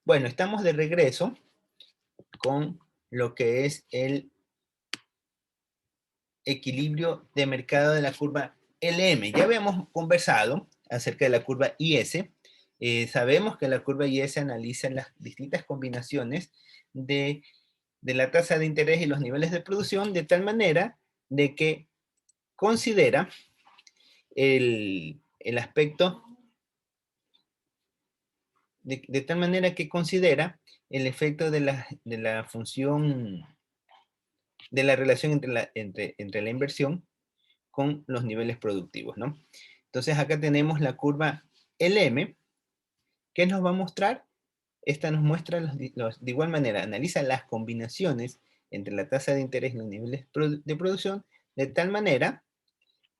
Bueno, estamos de regreso con lo que es el equilibrio de mercado de la curva LM. Ya habíamos conversado acerca de la curva IS. Sabemos que la curva IS analiza las distintas combinaciones de la tasa de interés y los niveles de producción de tal manera de que considera el aspecto, de tal manera que considera el efecto de la función, de la relación entre la inversión con los niveles productivos, ¿no? Entonces acá tenemos la curva LM, que nos va a mostrar, esta nos muestra de igual manera, analiza las combinaciones entre la tasa de interés y los niveles de producción, de tal manera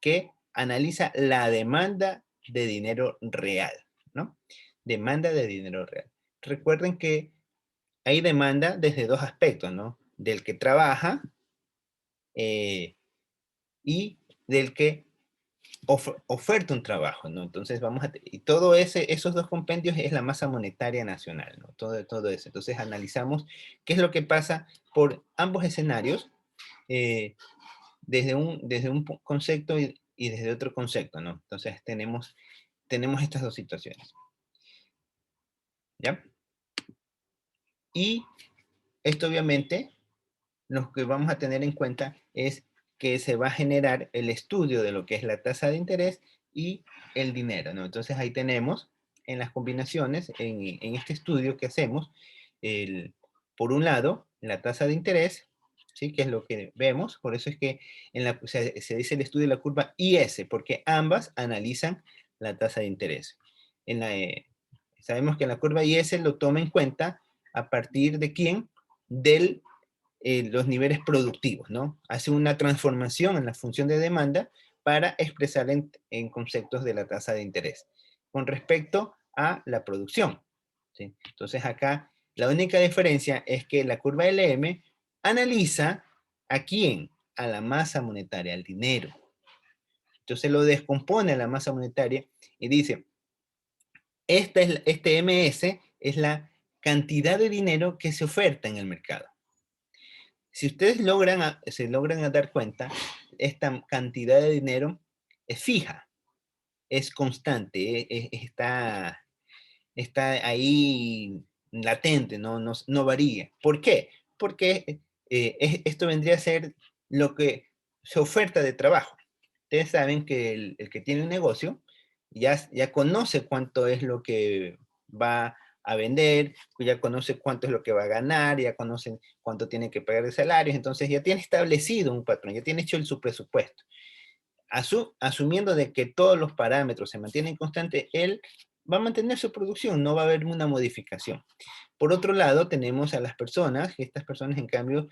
que analiza la demanda de dinero real, ¿no? Demanda de dinero real. Recuerden que hay demanda desde dos aspectos, ¿no? Del que trabaja y del que oferta un trabajo, ¿no? Entonces vamos a, y todo esos dos compendios es la masa monetaria nacional, ¿no? Todo eso. Entonces analizamos qué es lo que pasa por ambos escenarios, desde un concepto y desde otro concepto, ¿no? Entonces tenemos estas dos situaciones, ¿ya? Y esto obviamente lo que vamos a tener en cuenta es que se va a generar el estudio de lo que es la tasa de interés y el dinero, ¿no? Entonces ahí tenemos en las combinaciones, en este estudio que hacemos, por un lado, la tasa de interés, ¿sí? Que es lo que vemos, por eso es que se dice el estudio de la curva IS, porque ambas analizan la tasa de interés. Sabemos que la curva IS lo toma en cuenta a partir de quién, del los niveles productivos, ¿no? Hace una transformación en la función de demanda para expresar en conceptos de la tasa de interés con respecto a la producción, ¿sí? Entonces acá la única diferencia es que la curva LM analiza a quién, a la masa monetaria, al dinero. Entonces lo descompone a la masa monetaria y dice, este MS es la cantidad de dinero que se oferta en el mercado. Si ustedes se logran dar cuenta, esta cantidad de dinero es fija, es constante, está ahí latente, no varía. ¿Por qué? Porque esto vendría a ser lo que se oferta de trabajo. Ustedes saben que el que tiene un negocio ya conoce cuánto es lo que va a vender, ya conoce cuánto es lo que va a ganar, ya conocen cuánto tiene que pagar de salarios, entonces ya tiene establecido un patrón, ya tiene hecho su presupuesto. Asumiendo de que todos los parámetros se mantienen constantes, él va a mantener su producción, no va a haber una modificación. Por otro lado, tenemos a las personas, que estas personas en cambio,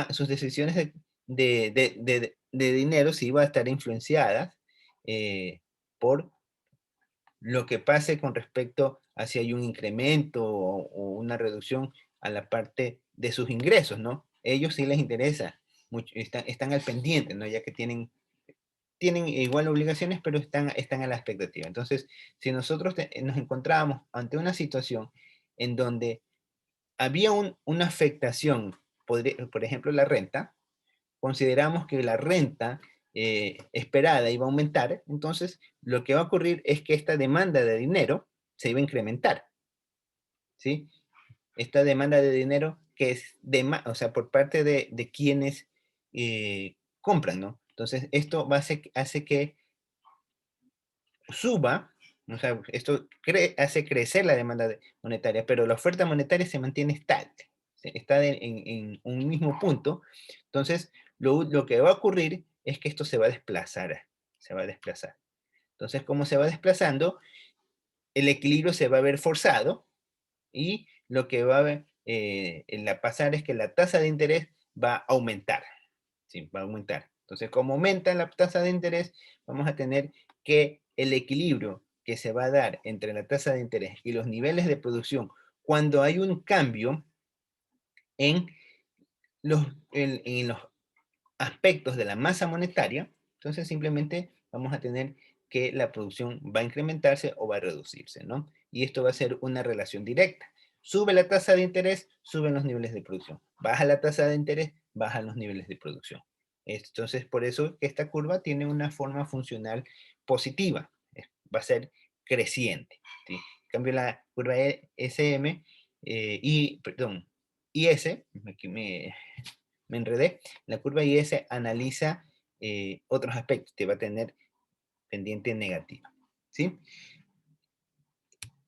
sus decisiones de dinero sí va a estar influenciadas por lo que pase con respecto a si hay un incremento o una reducción a la parte de sus ingresos, ¿no? Ellos sí les interesa, mucho, están al pendiente, ¿no? Ya que tienen igual obligaciones, pero están a la expectativa. Entonces, si nosotros nos encontrábamos ante una situación en donde había una afectación, por ejemplo, la renta, consideramos que la renta esperada iba a aumentar, entonces lo que va a ocurrir es que esta demanda de dinero se iba a incrementar, ¿sí? Esta demanda de dinero que es o sea, por parte de quienes compran, ¿no? Entonces, esto hace que suba, o sea, esto hace crecer la demanda monetaria, pero la oferta monetaria se mantiene estable, está en un mismo punto. Entonces, lo que va a ocurrir es que esto se va a desplazar, se va a desplazar. Entonces, como se va desplazando, el equilibrio se va a ver forzado y lo que va a pasar es que la tasa de interés va a aumentar, ¿sí? Va a aumentar. Entonces, como aumenta la tasa de interés, vamos a tener que el equilibrio que se va a dar entre la tasa de interés y los niveles de producción, cuando hay un cambio en en los aspectos de la masa monetaria, entonces simplemente vamos a tener que la producción va a incrementarse o va a reducirse, ¿no? y esto va a ser una relación directa. Sube la tasa de interés, suben los niveles de producción. Baja la tasa de interés, bajan los niveles de producción. Entonces, por eso que esta curva tiene una forma funcional positiva. Va a ser creciente. ¿Sí? En cambio, la curva SM, perdón, IS, aquí me enredé, la curva IS analiza otros aspectos, que va a tener pendiente negativa. ¿Sí?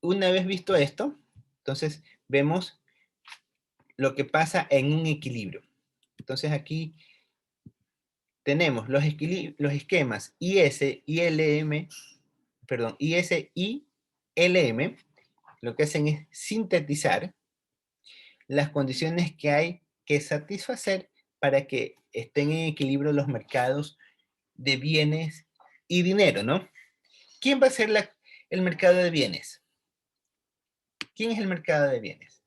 Una vez visto esto, entonces vemos lo que pasa en un equilibrio. Entonces aquí tenemos los esquemas IS y LM, perdón, IS y LM, lo que hacen es sintetizar las condiciones que hay que satisfacer para que estén en equilibrio los mercados de bienes y dinero, ¿no? ¿Quién va a ser el mercado de bienes? ¿Quién es el mercado de bienes?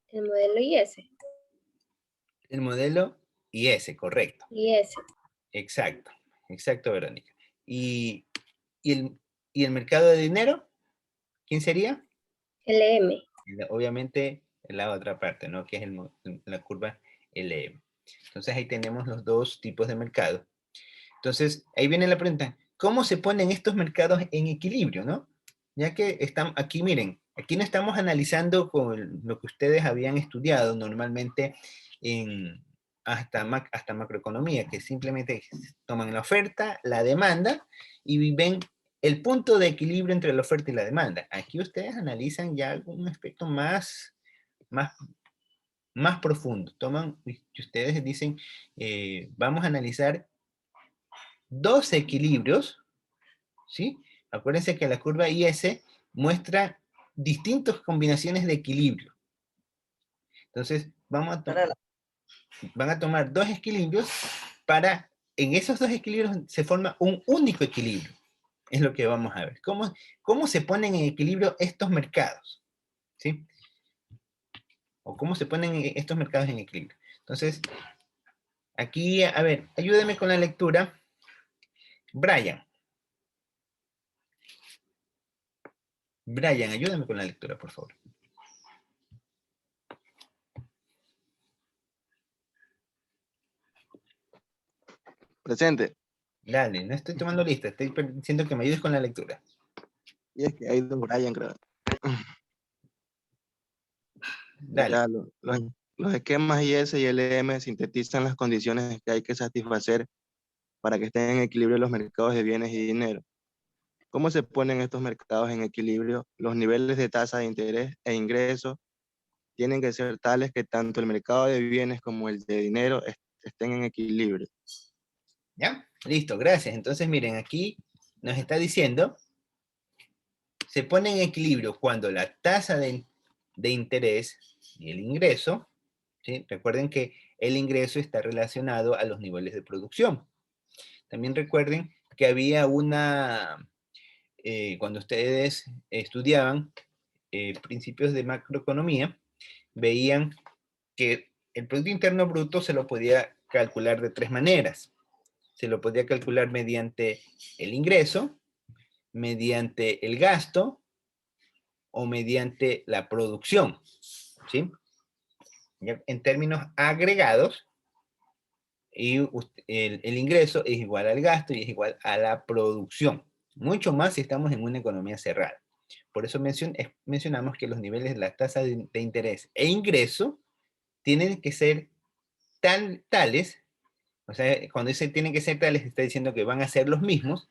El modelo IS. El modelo IS, correcto. IS. Exacto, exacto, Verónica. Y el mercado de dinero? ¿Quién sería? LM. Obviamente la otra parte, ¿no? Que es la curva LM. Entonces ahí tenemos los dos tipos de mercado. Entonces ahí viene la pregunta, ¿cómo se ponen estos mercados en equilibrio, no? Ya que están aquí, miren, aquí no estamos analizando con lo que ustedes habían estudiado normalmente hasta macroeconomía, que simplemente toman la oferta, la demanda y ven el punto de equilibrio entre la oferta y la demanda. Aquí ustedes analizan ya algún aspecto más, más profundo. Toman, ustedes dicen, vamos a analizar dos equilibrios, ¿sí? Acuérdense que la curva IS muestra distintas combinaciones de equilibrio. Entonces, van a tomar dos equilibrios para, en esos dos equilibrios se forma un único equilibrio. Es lo que vamos a ver. ¿Cómo se ponen en equilibrio estos mercados? ¿Sí? O cómo se ponen estos mercados en equilibrio. Entonces, aquí, a ver, ayúdame con la lectura. Brian. Brian, ayúdame con la lectura, por favor. Presente. Dale, no estoy tomando lista, estoy diciendo que me ayudes con la lectura. Y es que hay dos Brian, creo. Dale. Ya, los esquemas IS y LM sintetizan las condiciones que hay que satisfacer para que estén en equilibrio los mercados de bienes y dinero. ¿Cómo se ponen estos mercados en equilibrio? Los niveles de tasa de interés e ingresos tienen que ser tales que tanto el mercado de bienes como el de dinero estén en equilibrio. ¿Ya? Listo, gracias. Entonces, miren, aquí nos está diciendo, se pone en equilibrio cuando la tasa de interés y el ingreso, ¿sí? Recuerden que el ingreso está relacionado a los niveles de producción. También recuerden que había cuando ustedes estudiaban principios de macroeconomía, veían que el Producto Interno Bruto se lo podía calcular de tres maneras. Se lo podía calcular mediante el ingreso, mediante el gasto o mediante la producción, ¿sí? En términos agregados, y el ingreso es igual al gasto y es igual a la producción. Mucho más si estamos en una economía cerrada. Por eso mencionamos que los niveles de la tasa de interés e ingreso tienen que ser tales, o sea, cuando dice tienen que ser tales, está diciendo que van a ser los mismos,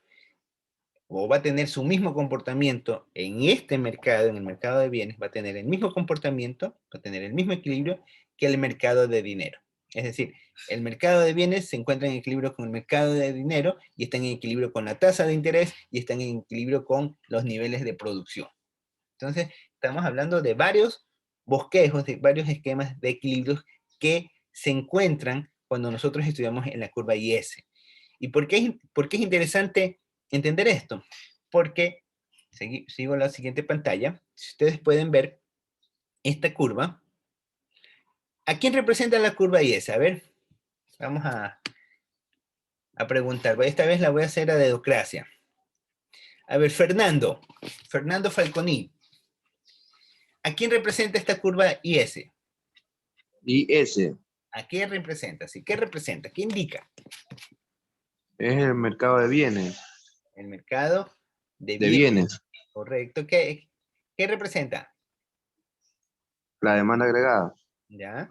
o va a tener su mismo comportamiento en este mercado, en el mercado de bienes, va a tener el mismo comportamiento, va a tener el mismo equilibrio que el mercado de dinero. Es decir, el mercado de bienes se encuentra en equilibrio con el mercado de dinero y está en equilibrio con la tasa de interés y está en equilibrio con los niveles de producción. Entonces, estamos hablando de varios bosquejos, de varios esquemas de equilibrios que se encuentran cuando nosotros estudiamos en la curva IS. ¿Y por qué es interesante entender esto? Porque, sigo la siguiente pantalla, si ustedes pueden ver esta curva, ¿a quién representa la curva IS? A ver, vamos a preguntar, esta vez la voy a hacer a dedocracia. A ver, Fernando Falconi. ¿A quién representa esta curva IS? IS ¿A qué representa? ¿Sí? ¿Qué representa? ¿Qué indica? es el mercado de bienes. El mercado de De bienes. bienes. Correcto. ¿Qué representa? La demanda agregada. ¿Ya?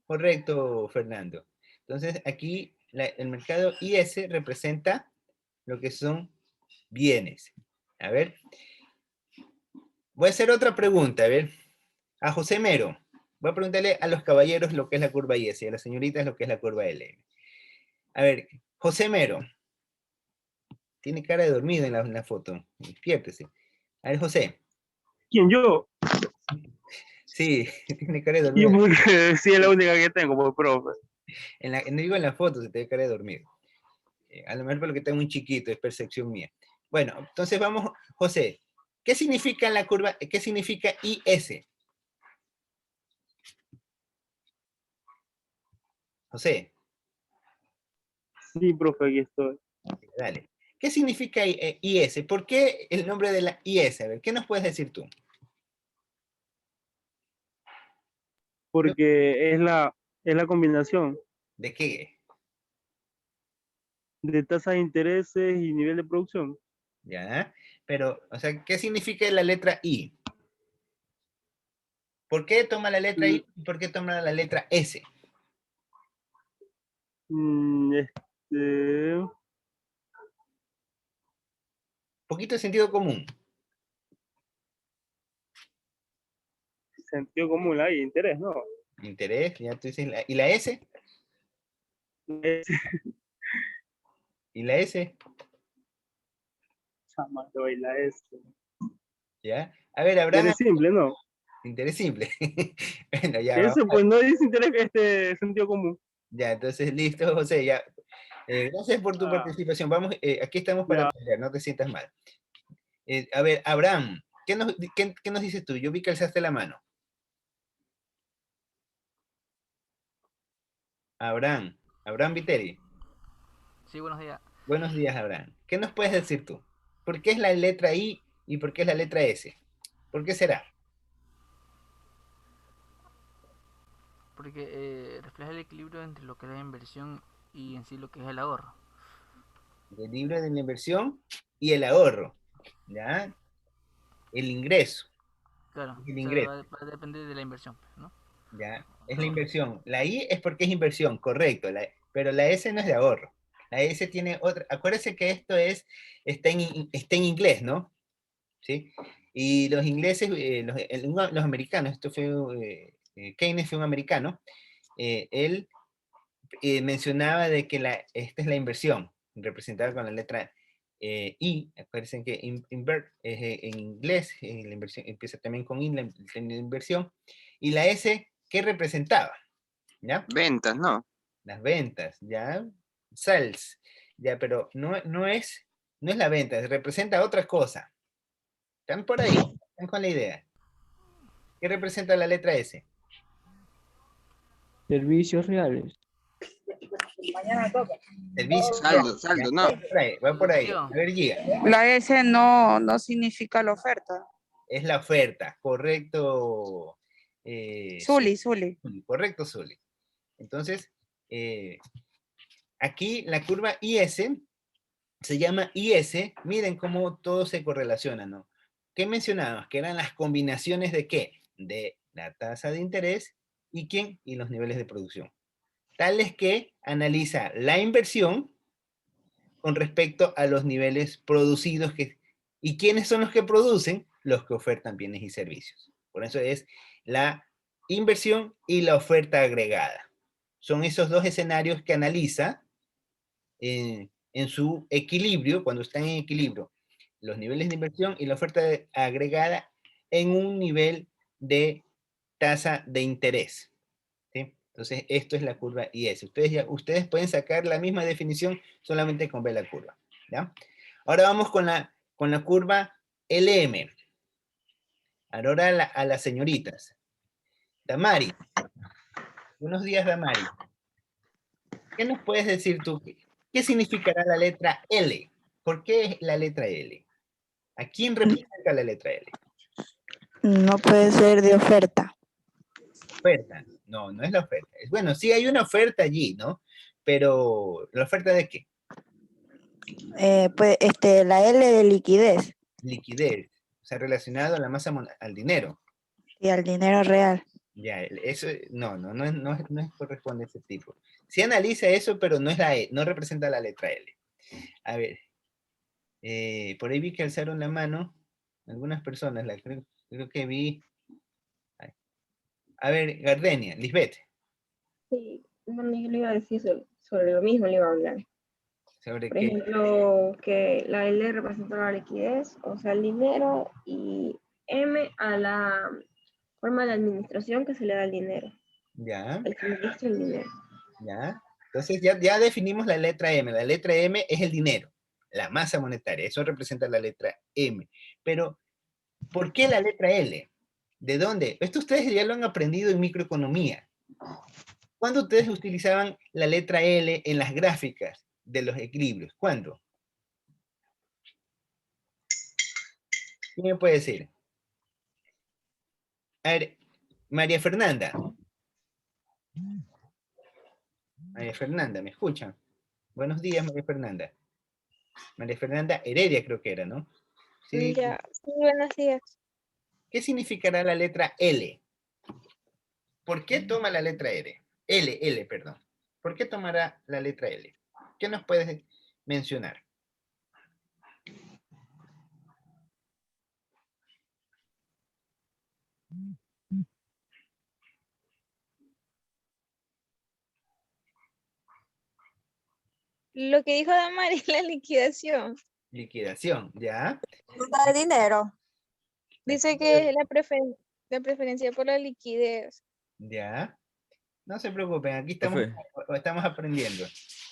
Correcto, Fernando. Entonces, aquí el mercado IS representa lo que son bienes. A ver. Voy a hacer otra pregunta, a ver. A José Mero. Voy a preguntarle a los caballeros lo que es la curva IS y a las señoritas lo que es la curva LM. A ver, José Mero. Tiene cara de dormido en la foto. Despiértese. A ver, José. ¿Quién yo? Sí, tiene cara de Yo dormido. porque sí es la única que tengo, pues, profe. No digo en la foto, se te ve cara de dormido. A lo mejor por lo que está muy chiquito, es percepción mía. Bueno, entonces vamos, José. ¿Qué significa la curva? ¿Qué significa IS? José, Sí, profe, aquí estoy. dale. ¿Qué significa IS? ¿Por qué el nombre de la IS? A ver, ¿qué nos puedes decir tú? Porque es la combinación ¿De qué? de tasas de intereses y nivel de producción. ¿Ya? Pero, o sea, ¿qué significa la letra I? ¿Por qué toma la letra I y por qué toma la letra S? Este, Poquito de sentido común. sentido común ahí, interés, ¿no? Interés, ya tú dices, ¿y la S? Es ¿Y la S? chamato y la S. ¿Ya? A ver, Abraham, Interés simple, ¿no? interés simple. Bueno, ya, Ese, pues, no dice interés, sentido común. ya, entonces listo, José, ya. Gracias por tu Ah, participación. Vamos, aquí estamos para ya. aprender, no te sientas mal. A ver, Abraham, ¿qué nos dices tú? Yo vi que alzaste la mano. Abraham Viteri. Sí, buenos días. Buenos días, Abraham. ¿Qué nos puedes decir tú? ¿Por qué es la letra I y por qué es la letra S? ¿Por qué será? Porque refleja el equilibrio entre lo que es la inversión y en sí lo que es el ahorro. El libro de la inversión y el ahorro. ¿Ya? El ingreso. Claro, El o sea, ingreso. va a depender de la inversión, pues, ¿no? ¿Ya? Es la Ahorro. inversión. La I es porque es inversión, correcto. Pero la S no es de ahorro. La S tiene otra. Acuérdense que esto está en inglés, ¿no? ¿Sí? Y los ingleses, los americanos, esto fue, Keynes fue un americano, él mencionaba de que esta es la inversión, representada con la letra I. Acuérdense que invert en inglés, la inversión empieza también con I, la inversión. Y la S, ¿qué representaba? ¿Ya? Ventas, ¿no? Las ventas, ¿ya? Sales, ¿ya? Pero no es la venta, representa otra cosa. ¿Están por ahí? ¿Están con la idea? ¿Qué representa la letra S? Servicios reales. Servicio. Saldo, ¿no? Va por ahí. Producción. A ver, Gia. La S no significa la oferta. Es la oferta, correcto. Zuli. Correcto, Zuli. Entonces, aquí la curva IS se llama IS. Miren cómo todo se correlaciona, ¿no? ¿Qué mencionábamos? Que eran las combinaciones de qué? De la tasa de interés y quién? Y los niveles de producción. Tales que analiza la inversión con respecto a los niveles producidos. ¿Y quiénes son los que producen? Los que ofertan bienes y servicios. Por eso es la inversión y la oferta agregada. Son esos dos escenarios que analiza en su equilibrio, cuando están en equilibrio, los niveles de inversión y la oferta agregada en un nivel de tasa de interés. ¿Sí? Entonces, esto es la curva IS. Ustedes pueden sacar la misma definición solamente con ver la curva. ¿Ya? Ahora vamos con la curva LM. Ahora a las señoritas. Damari. Buenos días, Damari. ¿Qué nos puedes decir tú? ¿Qué significará la letra L? ¿Por qué la letra L? ¿A quién representa la letra L? No puede ser de oferta. Oferta. No, no es la oferta. Bueno, sí hay una oferta allí, ¿no? Pero, ¿la oferta de qué? Pues, la L de liquidez Liquidez. O sea, relacionado a la masa, al dinero. y al dinero real. Ya, eso, no corresponde a ese tipo. Sí analiza eso, pero no es no representa la letra L. A ver, por ahí vi que alzaron la mano algunas personas, creo que vi. A ver, Gardenia, Lisbeth, Sí, bueno, yo le iba a decir sobre lo mismo, le iba a hablar. sobre Por qué. ejemplo, que la L representa la liquidez, o sea, el dinero, y M a la forma de administración que se le da al dinero, Ya, el suministro del dinero. ya. Entonces ya definimos la letra M. La letra M es el dinero, la masa monetaria. Eso representa la letra M. Pero, ¿por qué la letra L? ¿De dónde? Esto ustedes ya lo han aprendido en microeconomía. ¿Cuándo ustedes utilizaban la letra L en las gráficas de los equilibrios? ¿Cuándo? ¿Quién me puede decir? A ver, María Fernanda. María Fernanda, ¿me escuchan? Buenos días, María Fernanda. María Fernanda Heredia creo que era, ¿no? Sí. Ya, sí, buenos días. ¿Qué significará la letra L? ¿Por qué toma la letra L, perdón. ¿Por qué tomará la letra L? ¿Qué nos puedes mencionar? Lo que dijo Damari es la liquidación. Liquidación, ¿ya? De dinero. Dice que es la preferencia por la liquidez. ¿Ya? No se preocupen, aquí Profe, estamos aprendiendo.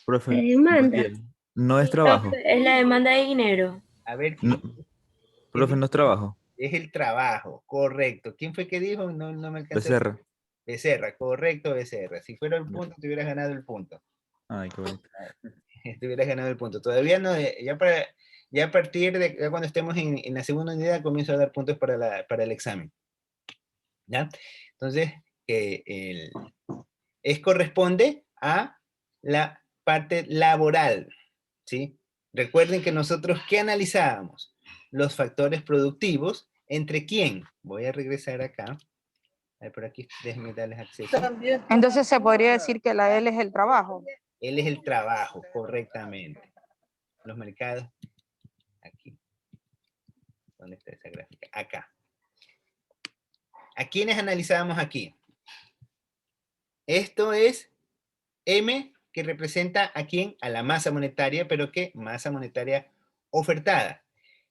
profe, La buen demanda. día. No es Sí. trabajo. Es la demanda de dinero. A ver, No, profe, no es trabajo. es el trabajo, correcto. ¿Quién fue que dijo? No me alcancé. Becerra. Becerra, correcto, Becerra. Si fuera el punto, te hubieras ganado el punto. Ay, qué bonito. Te hubieras ganado el punto. Todavía no, ya a partir de ya cuando estemos en la segunda unidad, comienzo a dar puntos para el examen. ¿Ya? Entonces, corresponde a la parte laboral, ¿sí? Recuerden que nosotros, ¿qué analizábamos? Los factores productivos, ¿entre quién? Voy a regresar acá. A ver, por aquí, déjenme darles acceso. Entonces se podría decir que la L es el trabajo. Él es el trabajo, correctamente. Los mercados, aquí. ¿Dónde está esa gráfica? Acá. ¿A quiénes analizábamos aquí? Esto es M, que representa a quién? A la masa monetaria, pero ¿qué? Masa monetaria ofertada.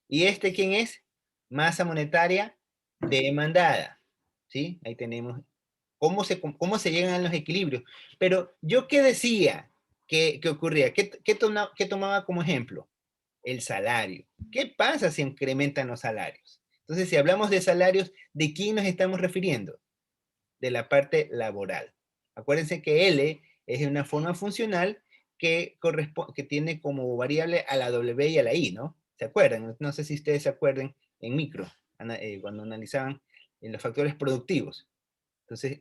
¿Y este quién es? Masa monetaria demandada. ¿Sí? Ahí tenemos cómo se llegan a los equilibrios. Pero yo qué decía que ocurría, ¿qué tomaba como ejemplo? El salario. ¿Qué pasa si incrementan los salarios? Entonces, si hablamos de salarios, ¿de quién nos estamos refiriendo? De la parte laboral. Acuérdense que L es una forma funcional que tiene como variable a la W y a la I, ¿no? ¿Se acuerdan? No sé si ustedes se acuerdan en micro, cuando analizaban los factores productivos. Entonces,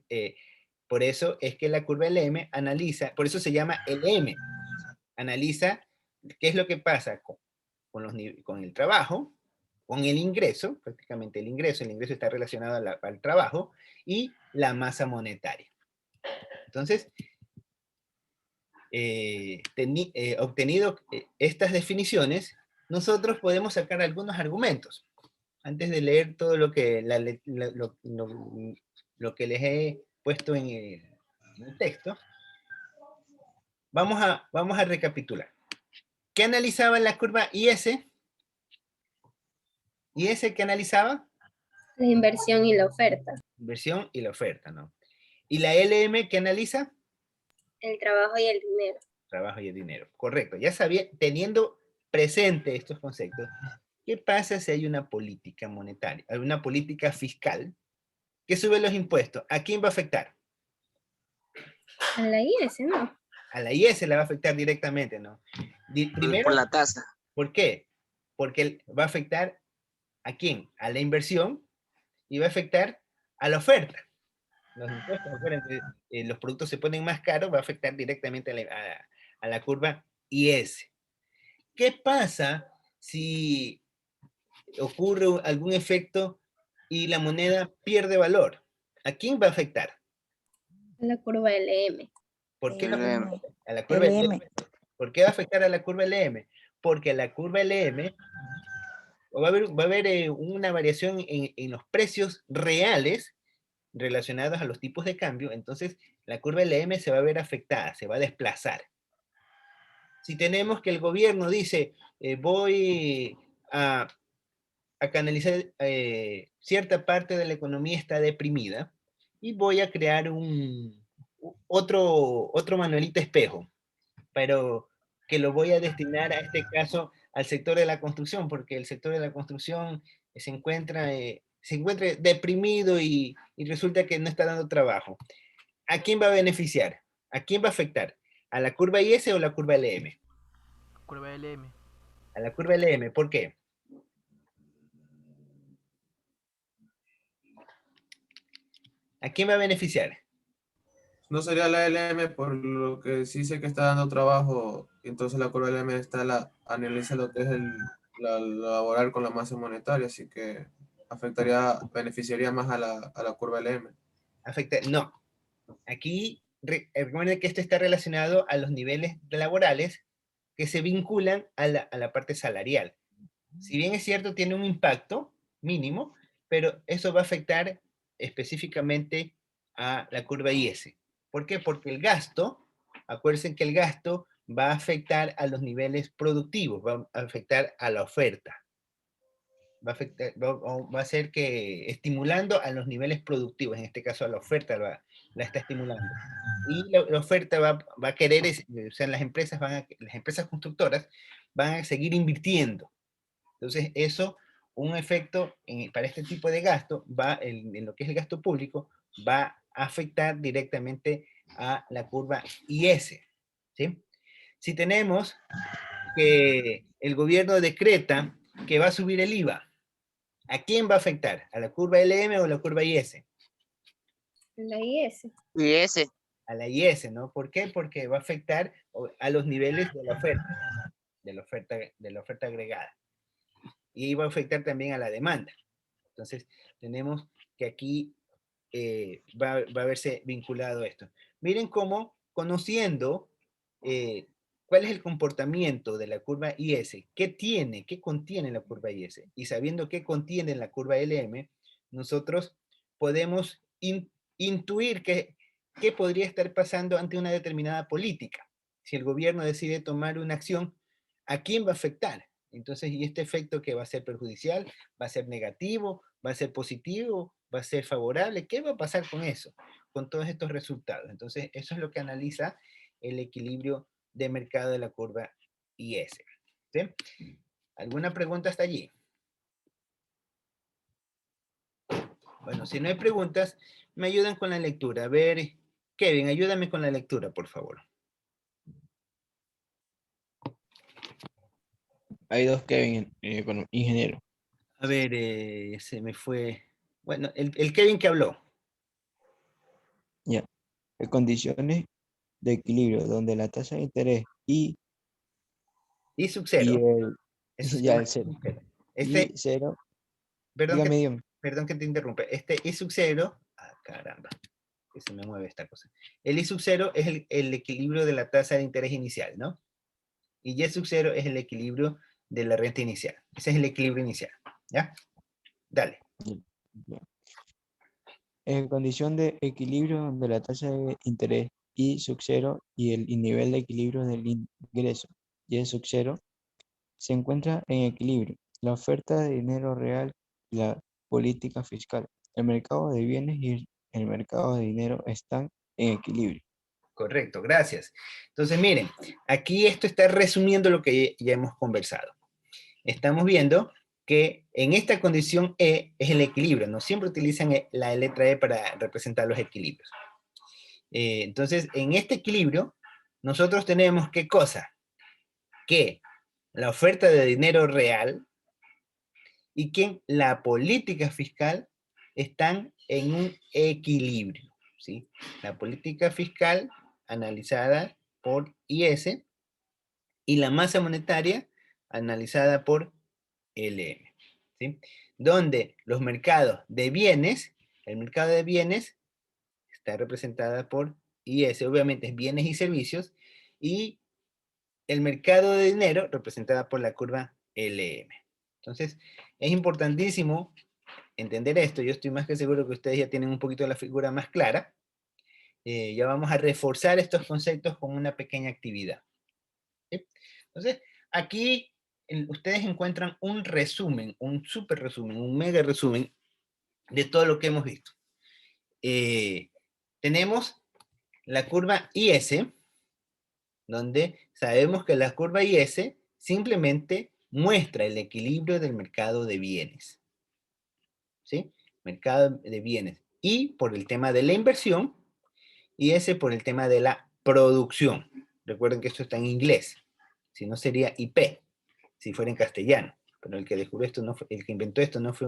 por eso es que la curva LM analiza, por eso se llama LM, analiza qué es lo que pasa con el trabajo, con el ingreso, prácticamente el ingreso está relacionado al trabajo, y la masa monetaria. Entonces, obtenido estas definiciones, nosotros podemos sacar algunos argumentos. Antes de leer todo lo que, lo que les he puesto en el texto, vamos a recapitular. ¿Qué analizaba en la curva IS? ¿IS qué analizaba? La inversión y la oferta. Inversión y la oferta, ¿no? ¿Y la LM qué analiza? El trabajo y el dinero. Trabajo y el dinero, correcto. Ya sabía, teniendo presente estos conceptos, ¿qué pasa si hay una política monetaria, hay una política fiscal que sube los impuestos? ¿A quién va a afectar? A la IS, ¿no? A la IS la va a afectar directamente, ¿no? Primero, por la tasa. ¿por qué? Porque va a afectar ¿A quién? A la inversión y va a afectar a la oferta. Los impuestos, acuérdense, los productos se ponen más caros, va a afectar directamente a la curva IS. ¿Qué pasa si ocurre algún efecto y la moneda pierde valor? ¿A quién va a afectar? La curva LM. ¿Por qué? LM. A la curva LM. LM. ¿Por qué va a afectar a la curva LM? Porque la curva LM va a haber una variación en los precios reales relacionados a los tipos de cambio, entonces la curva LM se va a ver afectada, se va a desplazar. Si tenemos que el gobierno dice, voy a canalizar, cierta parte de la economía está deprimida, y voy a crear otro Manuelito Espejo, pero que lo voy a destinar a este caso al sector de la construcción, porque el sector de la construcción se encuentra deprimido y resulta que no está dando trabajo. ¿A quién va a beneficiar? ¿A quién va a afectar? ¿A la curva IS o la curva LM? Curva LM. A la curva LM, ¿por qué? ¿A quién va a beneficiar? No sería la LM por lo que sí sé que está dando trabajo, y entonces la curva LM analiza lo que es la laboral con la masa monetaria, así que beneficiaría más a la curva LM. No. Aquí recuerden que esto está relacionado a los niveles laborales que se vinculan a la parte salarial. Si bien es cierto, tiene un impacto mínimo, pero eso va a afectar específicamente a la curva IS. ¿Por qué? Porque el gasto, acuérdense que el gasto va a afectar a los niveles productivos, va a afectar a la oferta. Va a ser que estimulando a los niveles productivos, en este caso a la oferta la está estimulando. Y la oferta va a querer, o sea, las empresas constructoras van a seguir invirtiendo. Entonces, eso, un efecto para este tipo de gasto, en lo que es el gasto público, va a afectar directamente a la curva IS. ¿Sí? Si tenemos que el gobierno decreta que va a subir el IVA, ¿a quién va a afectar? ¿A la curva LM o a la curva IS? La IS. IS. A la IS, ¿no? ¿Por qué? Porque va a afectar a los niveles de la oferta agregada. Y va a afectar también a la demanda. Entonces, tenemos que aquí va a verse vinculado esto. Miren cómo, conociendo cuál es el comportamiento de la curva IS, qué contiene la curva IS, y sabiendo qué contiene la curva LM, nosotros podemos intuir qué podría estar pasando ante una determinada política. Si el gobierno decide tomar una acción, ¿a quién va a afectar? Entonces, ¿y este efecto que va a ser perjudicial? ¿Va a ser negativo? ¿Va a ser positivo? ¿Va a ser favorable? ¿Qué va a pasar con eso? Con todos estos resultados. Entonces, eso es lo que analiza el equilibrio de mercado de la curva IS. ¿Sí? ¿Alguna pregunta hasta allí? Bueno, si no hay preguntas, me ayudan con la lectura. A ver, Kevin, ayúdame con la lectura, por favor. Hay dos Kevin, ingeniero. A ver, se me fue. Bueno, el Kevin que habló. Ya. En condiciones de equilibrio donde la tasa de interés y sub 0. Ya el cero. Este, Y cero. perdón, Dígame. Perdón que te interrumpa. Este I sub 0, caramba, que se me mueve esta cosa. El I sub 0 es el equilibrio de la tasa de interés inicial, ¿no? Y Y sub 0 es el equilibrio de la renta inicial. Ese es el equilibrio inicial, ¿ya? Dale. Ya. En condición de equilibrio donde la tasa de interés I sub 0 y el nivel de equilibrio del ingreso Y sub 0 se encuentra en equilibrio. La oferta de dinero real y la política fiscal. El mercado de bienes y el mercado de dinero están en equilibrio. Correcto, gracias. Entonces, miren, aquí esto está resumiendo lo que ya hemos conversado. Estamos viendo que en esta condición E es el equilibrio, ¿no? Siempre utilizan la letra E para representar los equilibrios. Entonces, en este equilibrio, nosotros tenemos ¿qué cosa? Que la oferta de dinero real y que la política fiscal están en un equilibrio, ¿sí? La política fiscal analizada por IS y la masa monetaria analizada por LM, ¿sí? Donde los mercados de bienes, el mercado de bienes está representada por IS, obviamente es bienes y servicios, y el mercado de dinero representada por la curva LM. Entonces, es importantísimo entender esto. Yo estoy más que seguro que ustedes ya tienen un poquito la figura más clara. Ya vamos a reforzar estos conceptos con una pequeña actividad. ¿Sí? Entonces, aquí ustedes encuentran un resumen, un super resumen, un mega resumen de todo lo que hemos visto. Tenemos la curva IS, donde sabemos que la curva IS simplemente muestra el equilibrio del mercado de bienes. ¿Sí? Mercado de bienes. Y por el tema de la inversión, IS por el tema de la producción. Recuerden que esto está en inglés. Si no sería IP, si fuera en castellano. Pero el que descubrió esto, el que inventó esto no fue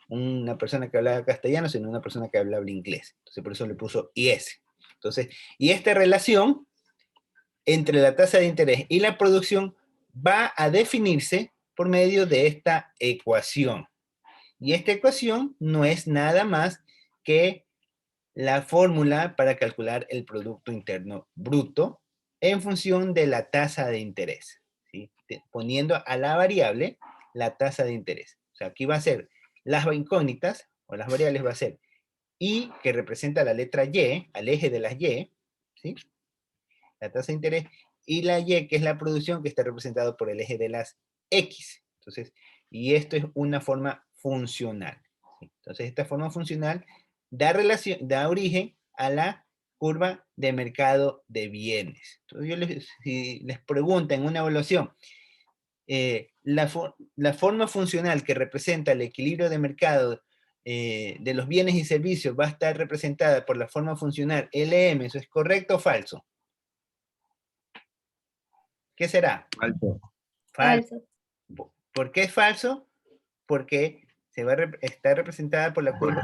una persona que hablaba castellano, sino una persona que hablaba inglés. Entonces por eso le puso IS. Entonces, y esta relación entre la tasa de interés y la producción va a definirse por medio de esta ecuación. Y esta ecuación no es nada más que la fórmula para calcular el Producto Interno Bruto en función de la tasa de interés, ¿sí? Poniendo a la variable la tasa de interés. O sea, aquí va a ser las incógnitas, o las variables va a ser I, que representa la letra Y, al eje de las Y, ¿sí? La tasa de interés, y la Y, que es la producción, que está representado por el eje de las X. Entonces, y esto es una forma funcional. ¿Sí? Entonces, esta forma funcional da origen a la curva de mercado de bienes. Entonces, si les preguntan en una evaluación, la forma funcional que representa el equilibrio de mercado de los bienes y servicios va a estar representada por la forma funcional LM, ¿eso es correcto o falso? ¿Qué será? Falso. Falso. ¿Por qué es falso? Porque está representada por la curva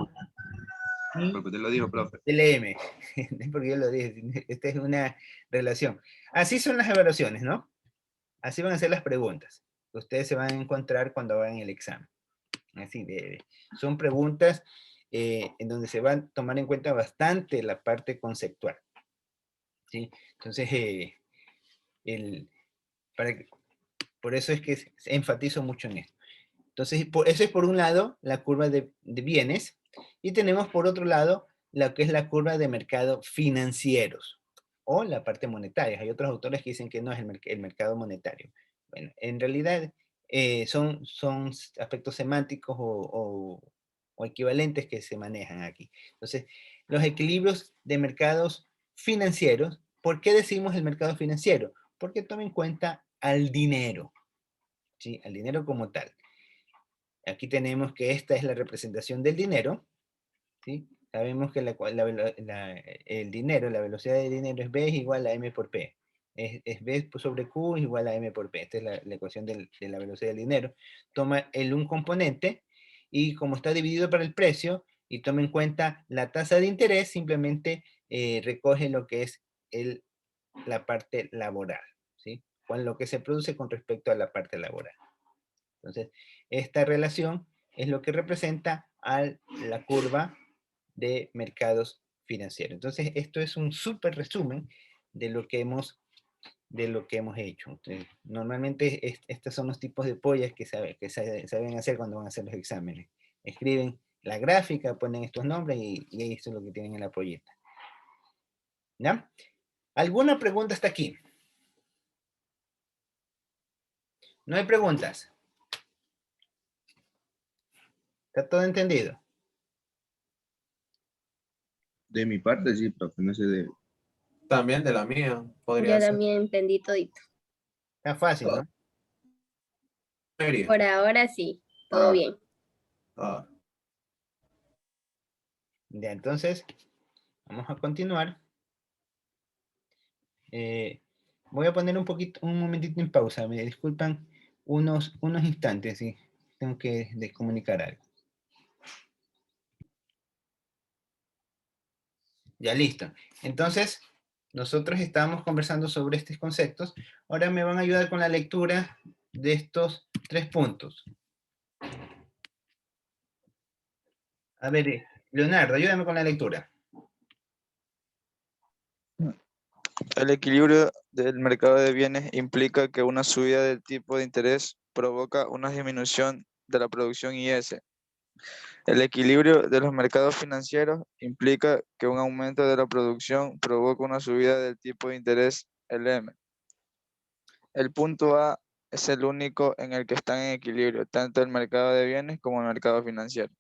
Porque usted lo dijo, profe. LM. No es porque yo lo dije, esta es una relación. Así son las evaluaciones, ¿no? Así van a ser las preguntas que ustedes se van a encontrar cuando hagan el examen. Así son preguntas en donde se va a tomar en cuenta bastante la parte conceptual. ¿Sí? Entonces, por eso es que enfatizo mucho en esto. Entonces, eso es por un lado la curva de bienes, y tenemos por otro lado lo que es la curva de mercado financieros, o la parte monetaria. Hay otros autores que dicen que no es el mercado monetario. Bueno, en realidad son aspectos semánticos o equivalentes que se manejan aquí. Entonces, los equilibrios de mercados financieros, ¿por qué decimos el mercado financiero? Porque toma en cuenta al dinero, ¿sí? Al dinero como tal. Aquí tenemos que esta es la representación del dinero, ¿sí? Sabemos que el dinero, la velocidad del dinero es B es igual a M por P. Es B sobre Q es igual a M por P. Esta es la ecuación de la velocidad del dinero. Toma un componente y como está dividido para el precio y toma en cuenta la tasa de interés, simplemente recoge lo que es la parte laboral, ¿sí? Con lo que se produce con respecto a la parte laboral. Entonces, esta relación es lo que representa a la curva de mercados financieros. Entonces, esto es un súper resumen de lo que hemos hecho. Entonces, normalmente estos son los tipos de pollas que saben hacer cuando van a hacer los exámenes. Escriben la gráfica, ponen estos nombres y eso es lo que tienen en la polleta. ¿Ya? ¿Alguna pregunta hasta aquí? ¿No hay preguntas? ¿Está todo entendido? De mi parte, sí, profe, no sé de... También de la mía, podría Yo ser. también entendí todito. Está fácil, ¿no? Por ahora sí, todo bien. Ya, entonces, vamos a continuar. Voy a poner un momentito en pausa. Me disculpan unos instantes, ¿sí? tengo que comunicar algo. Ya listo. Entonces, nosotros estábamos conversando sobre estos conceptos. Ahora me van a ayudar con la lectura de estos 3 puntos. A ver, Leonardo, ayúdame con la lectura. El equilibrio del mercado de bienes implica que una subida del tipo de interés provoca una disminución de la producción IS. El equilibrio de los mercados financieros implica que un aumento de la producción provoca una subida del tipo de interés LM. El punto A es el único en el que están en equilibrio, tanto el mercado de bienes como el mercado financiero.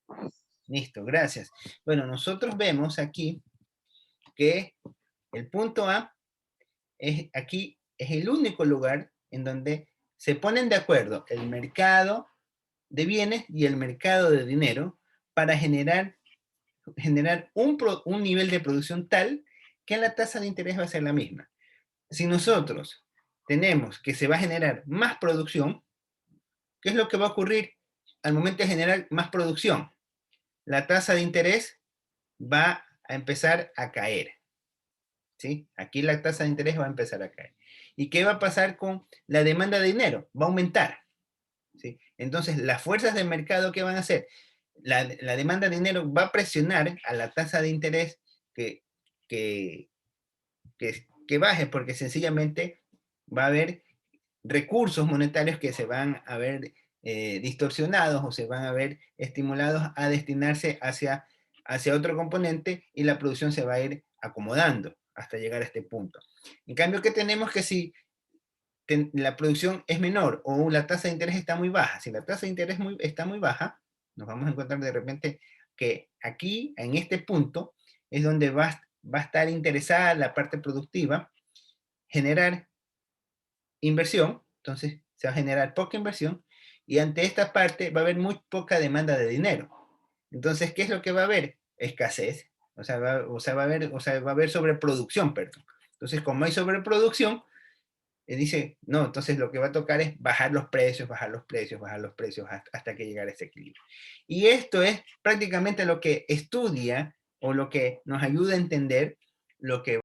Listo, gracias. Bueno, nosotros vemos aquí que el punto A aquí es el único lugar en donde se ponen de acuerdo el mercado de bienes y el mercado de dinero para generar un nivel de producción tal que la tasa de interés va a ser la misma. Si nosotros tenemos que se va a generar más producción, ¿qué es lo que va a ocurrir al momento de generar más producción? La tasa de interés va a empezar a caer. ¿Sí? Aquí la tasa de interés va a empezar a caer. ¿Y qué va a pasar con la demanda de dinero? Va a aumentar. ¿Sí? Entonces, las fuerzas del mercado, ¿qué van a hacer? La demanda de dinero va a presionar a la tasa de interés que baje, porque sencillamente va a haber recursos monetarios que se van a ver distorsionados o se van a ver estimulados a destinarse hacia otro componente y la producción se va a ir acomodando hasta llegar a este punto. En cambio, ¿qué tenemos? Que si la producción es menor o la tasa de interés está muy baja, si la tasa de interés está muy baja, nos vamos a encontrar de repente que aquí, en este punto, es donde va a estar interesada la parte productiva, generar inversión, entonces se va a generar poca inversión, y ante esta parte va a haber muy poca demanda de dinero. Entonces, ¿qué es lo que va a haber? Escasez, va a haber sobreproducción, perdón. Entonces, como hay sobreproducción, dice, no, entonces lo que va a tocar es bajar los precios, hasta que llegue a ese equilibrio. Y esto es prácticamente lo que estudia o lo que nos ayuda a entender lo que